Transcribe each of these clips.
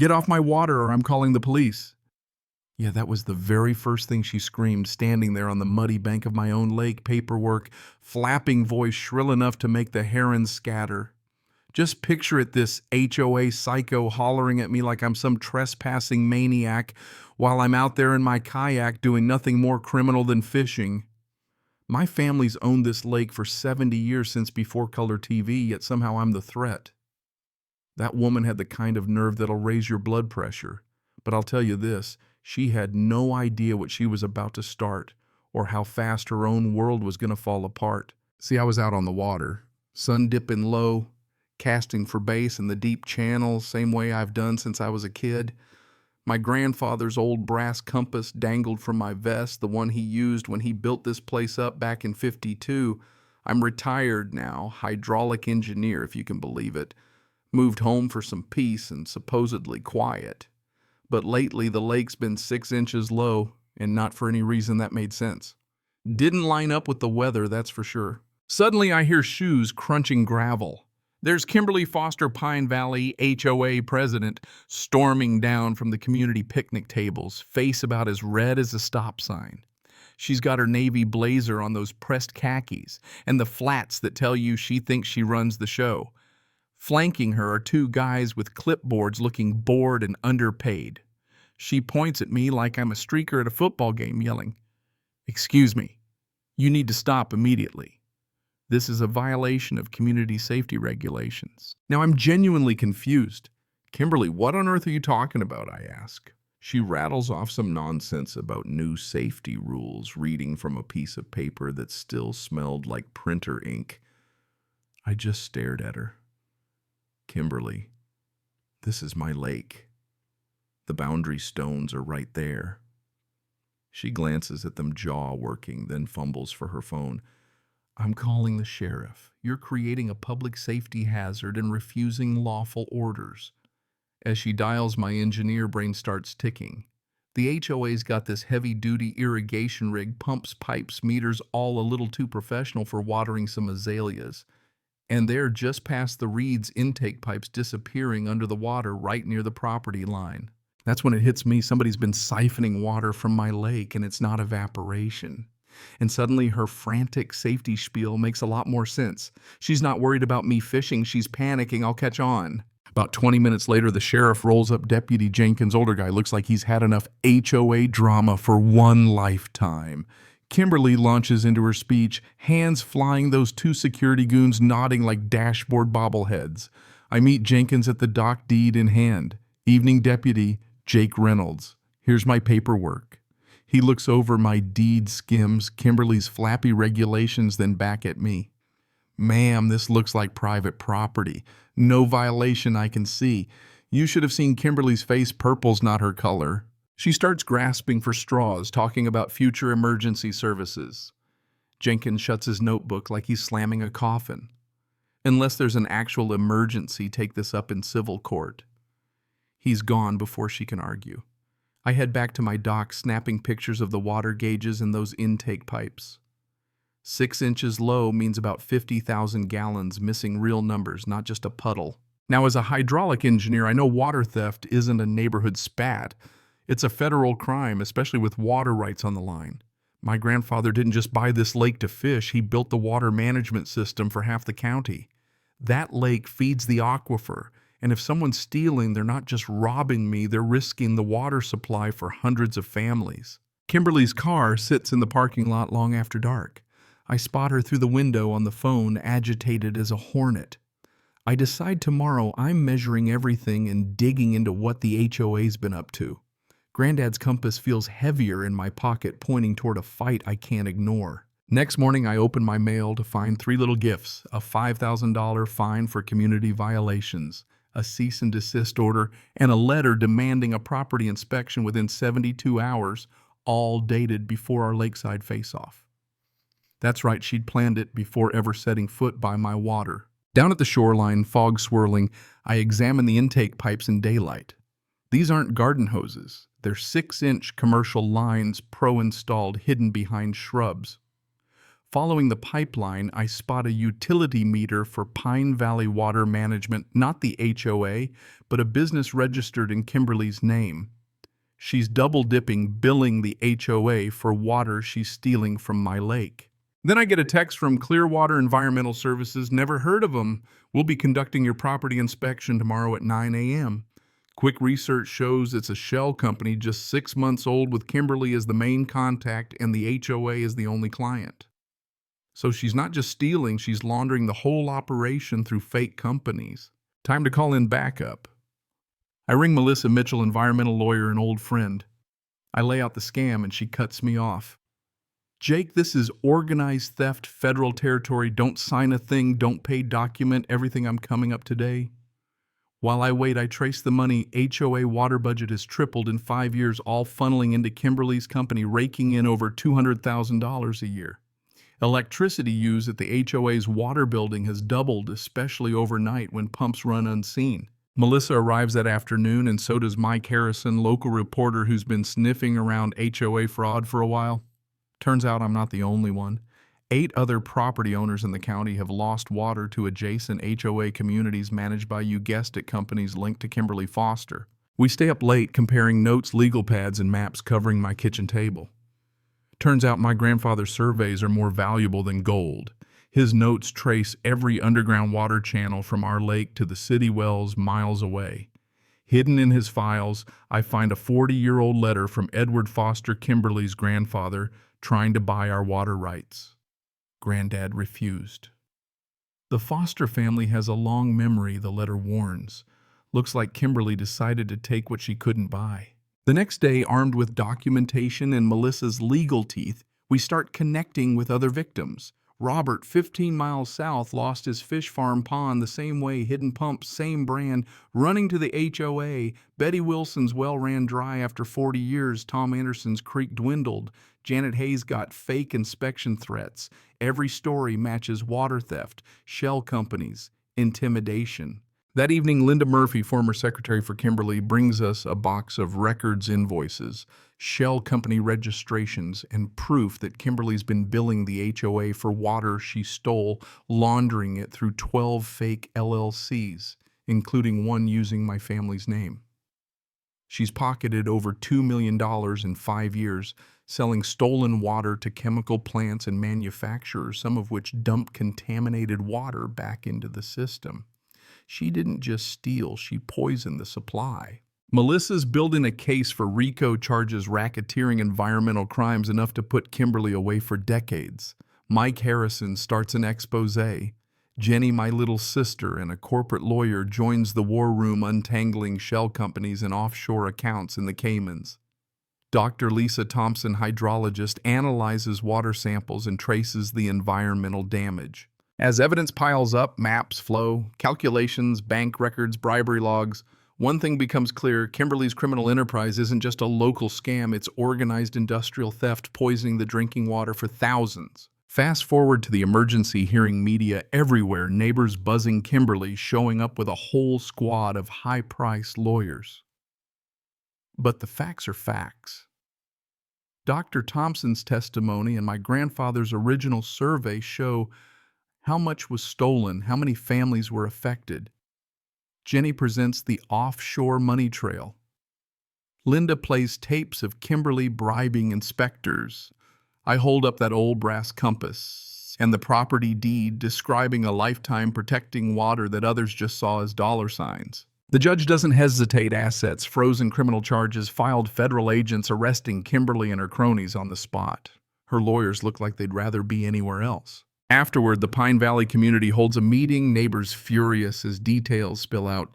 Get off my water or I'm calling the police." Yeah, that was the very first thing she screamed, standing there on the muddy bank of my own lake, paperwork, flapping voice shrill enough to make the herons scatter. Just picture it, this HOA psycho hollering at me like I'm some trespassing maniac while I'm out there in my kayak doing nothing more criminal than fishing. My family's owned this lake for 70 years since before color TV, yet somehow I'm the threat. That woman had the kind of nerve that'll raise your blood pressure. But I'll tell you this, she had no idea what she was about to start or how fast her own world was going to fall apart. See, I was out on the water, sun dipping low, casting for base in the deep channels, same way I've done since I was a kid. My grandfather's old brass compass dangled from my vest, the one he used when he built this place up back in '52. I'm retired now, hydraulic engineer, if you can believe it. Moved home for some peace and supposedly quiet. But lately the lake's been 6 inches low, and not for any reason that made sense. Didn't line up with the weather, that's for sure. Suddenly I hear shoes crunching gravel. There's Kimberly Foster Pine Valley HOA president storming down from the community picnic tables, face about as red as a stop sign. She's got her navy blazer on those pressed khakis and the flats that tell you she thinks she runs the show. Flanking her are two guys with clipboards looking bored and underpaid. She points at me like I'm a streaker at a football game, yelling, "Excuse me, you need to stop immediately. This is a violation of community safety regulations." Now I'm genuinely confused. "Kimberly, what on earth are you talking about?" I ask. She rattles off some nonsense about new safety rules, reading from a piece of paper that still smelled like printer ink. I just stared at her. "Kimberly, this is my lake. The boundary stones are right there." She glances at them, jaw working, then fumbles for her phone. "I'm calling the sheriff. You're creating a public safety hazard and refusing lawful orders." As she dials, my engineer brain starts ticking. The HOA's got this heavy-duty irrigation rig, pumps, pipes, meters, all a little too professional for watering some azaleas. And they're just past the reeds intake pipes disappearing under the water right near the property line. That's when it hits me, somebody's been siphoning water from my lake, and it's not evaporation. And suddenly her frantic safety spiel makes a lot more sense. She's not worried about me fishing, she's panicking I'll catch on. About 20 minutes later, the sheriff rolls up. Deputy Jenkins, older guy, looks like he's had enough HOA drama for one lifetime. Kimberly launches into her speech, hands flying, those two security goons nodding like dashboard bobbleheads. I meet Jenkins at the dock, deed in hand. "Evening, Deputy, Jake Reynolds. Here's my paperwork." He looks over my deed, skims Kimberly's flappy regulations, then back at me. "Ma'am, this looks like private property. No violation I can see. You should have seen Kimberly's face. Purple's not her color." She starts grasping for straws, talking about future emergency services. Jenkins shuts his notebook like he's slamming a coffin. "Unless there's an actual emergency, take this up in civil court." He's gone before she can argue. I head back to my dock, snapping pictures of the water gauges and those intake pipes. 6 inches low means about 50,000 gallons, missing real numbers, not just a puddle. Now, as a hydraulic engineer, I know water theft isn't a neighborhood spat. It's a federal crime, especially with water rights on the line. My grandfather didn't just buy this lake to fish, he built the water management system for half the county. That lake feeds the aquifer, and if someone's stealing, they're not just robbing me, they're risking the water supply for hundreds of families. Kimberly's car sits in the parking lot long after dark. I spot her through the window on the phone, agitated as a hornet. I decide tomorrow I'm measuring everything and digging into what the HOA's been up to. Granddad's compass feels heavier in my pocket, pointing toward a fight I can't ignore. Next morning, I open my mail to find 3 little gifts: a $5,000 fine for community violations, a cease and desist order, and a letter demanding a property inspection within 72 hours, all dated before our lakeside face-off. That's right, she'd planned it before ever setting foot by my water. Down at the shoreline, fog swirling, I examine the intake pipes in daylight. These aren't garden hoses. They're 6-inch commercial lines, pro-installed, hidden behind shrubs. Following the pipeline, I spot a utility meter for Pine Valley Water Management, not the HOA, but a business registered in Kimberly's name. She's double-dipping, billing the HOA for water she's stealing from my lake. Then I get a text from Clearwater Environmental Services. Never heard of them. We'll be conducting your property inspection tomorrow at 9 a.m. Quick research shows it's a shell company just 6 months old with Kimberly as the main contact and the HOA as the only client. So she's not just stealing, she's laundering the whole operation through fake companies. Time to call in backup. I ring Melissa Mitchell, environmental lawyer and old friend. I lay out the scam and she cuts me off. Jake, this is organized theft, federal territory. Don't sign a thing, don't pay document everything. I'm coming up today. While I wait, I trace the money. HOA water budget has tripled in 5 years, all funneling into Kimberly's company, raking in over $200,000 a year. Electricity use at the HOA's water building has doubled, especially overnight when pumps run unseen. Melissa arrives that afternoon, and so does Mike Harrison, local reporter who's been sniffing around HOA fraud for a while. Turns out I'm not the only one. 8 other property owners in the county have lost water to adjacent HOA communities managed by, you guessed it, companies linked to Kimberly Foster. We stay up late comparing notes, legal pads, and maps covering my kitchen table. Turns out my grandfather's surveys are more valuable than gold. His notes trace every underground water channel from our lake to the city wells miles away. Hidden in his files, I find a 40-year-old letter from Edward Foster, Kimberly's grandfather, trying to buy our water rights. Granddad refused. The Foster family has a long memory, the letter warns. Looks like Kimberly decided to take what she couldn't buy. The next day, armed with documentation and Melissa's legal teeth, we start connecting with other victims. Robert, 15 miles south, lost his fish farm pond the same way, hidden pump, same brand, running to the HOA. Betty Wilson's well ran dry after 40 years. Tom Anderson's creek dwindled. Janet Hayes got fake inspection threats. Every story matches water theft, shell companies, intimidation. That evening, Linda Murphy, former secretary for Kimberly, brings us a box of records, invoices, shell company registrations, and proof that Kimberly's been billing the HOA for water she stole, laundering it through 12 fake LLCs, including one using my family's name. She's pocketed over $2 million in 5 years, selling stolen water to chemical plants and manufacturers, some of which dump contaminated water back into the system. She didn't just steal, she poisoned the supply. Melissa's building a case for RICO charges, racketeering, environmental crimes, enough to put Kimberly away for decades. Mike Harrison starts an expose. Jenny, my little sister, and a corporate lawyer, joins the war room, untangling shell companies and offshore accounts in the Caymans. Dr. Lisa Thompson, hydrologist, analyzes water samples and traces the environmental damage. As evidence piles up, maps flow, calculations, bank records, bribery logs, one thing becomes clear: Kimberly's criminal enterprise isn't just a local scam, it's organized industrial theft, poisoning the drinking water for thousands. Fast forward to the emergency hearing, media everywhere, neighbors buzzing Kimberly, showing up with a whole squad of high-priced lawyers. But the facts are facts. Dr. Thompson's testimony and my grandfather's original survey show how much was stolen, how many families were affected. Jenny presents the offshore money trail. Linda plays tapes of Kimberly bribing inspectors. I hold up that old brass compass and the property deed describing a lifetime protecting water that others just saw as dollar signs. The judge doesn't hesitate: assets, frozen criminal charges, filed federal agents arresting Kimberly and her cronies on the spot. Her lawyers look like they'd rather be anywhere else. Afterward, the Pine Valley community holds a meeting, neighbors furious as details spill out.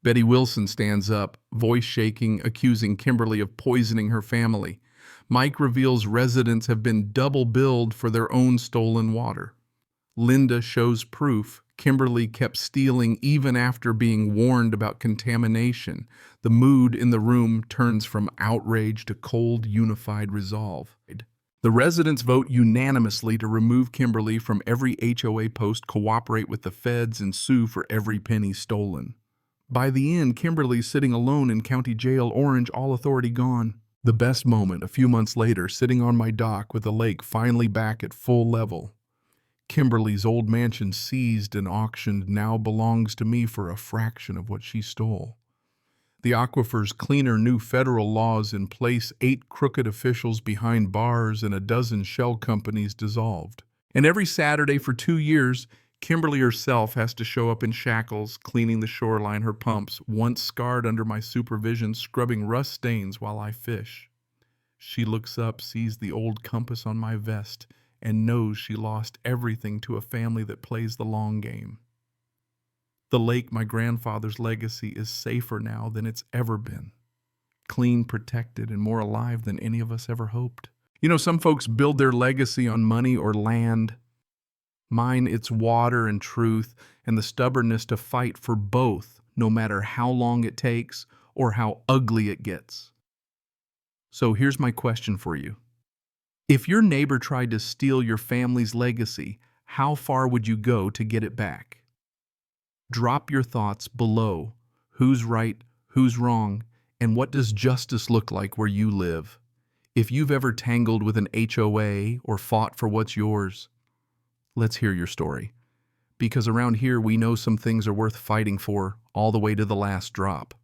Betty Wilson stands up, voice shaking, accusing Kimberly of poisoning her family. Mike reveals residents have been double billed for their own stolen water. Linda shows proof Kimberly kept stealing even after being warned about contamination. The mood in the room turns from outrage to cold, unified resolve. The residents vote unanimously to remove Kimberly from every HOA post, cooperate with the feds, and sue for every penny stolen. By the end, Kimberly's sitting alone in County Jail, Orange, all authority gone. The best moment, a few months later, sitting on my dock with the lake finally back at full level. Kimberly's old mansion, seized and auctioned, now belongs to me for a fraction of what she stole. The aquifer's cleaner new federal laws in place, 8 crooked officials behind bars, and a dozen shell companies dissolved. And every Saturday for 2 years, Kimberly herself has to show up in shackles, cleaning the shoreline, her pumps, once scarred under my supervision, scrubbing rust stains while I fish. She looks up, sees the old compass on my vest, and knows she lost everything to a family that plays the long game. The lake, my grandfather's legacy, is safer now than it's ever been. Clean, protected, and more alive than any of us ever hoped. You know, some folks build their legacy on money or land. Mine, it's water and truth, and the stubbornness to fight for both, no matter how long it takes or how ugly it gets. So here's my question for you. If your neighbor tried to steal your family's legacy, how far would you go to get it back? Drop your thoughts below. Who's right, who's wrong, and what does justice look like where you live? If you've ever tangled with an HOA or fought for what's yours, let's hear your story. Because around here we know some things are worth fighting for all the way to the last drop.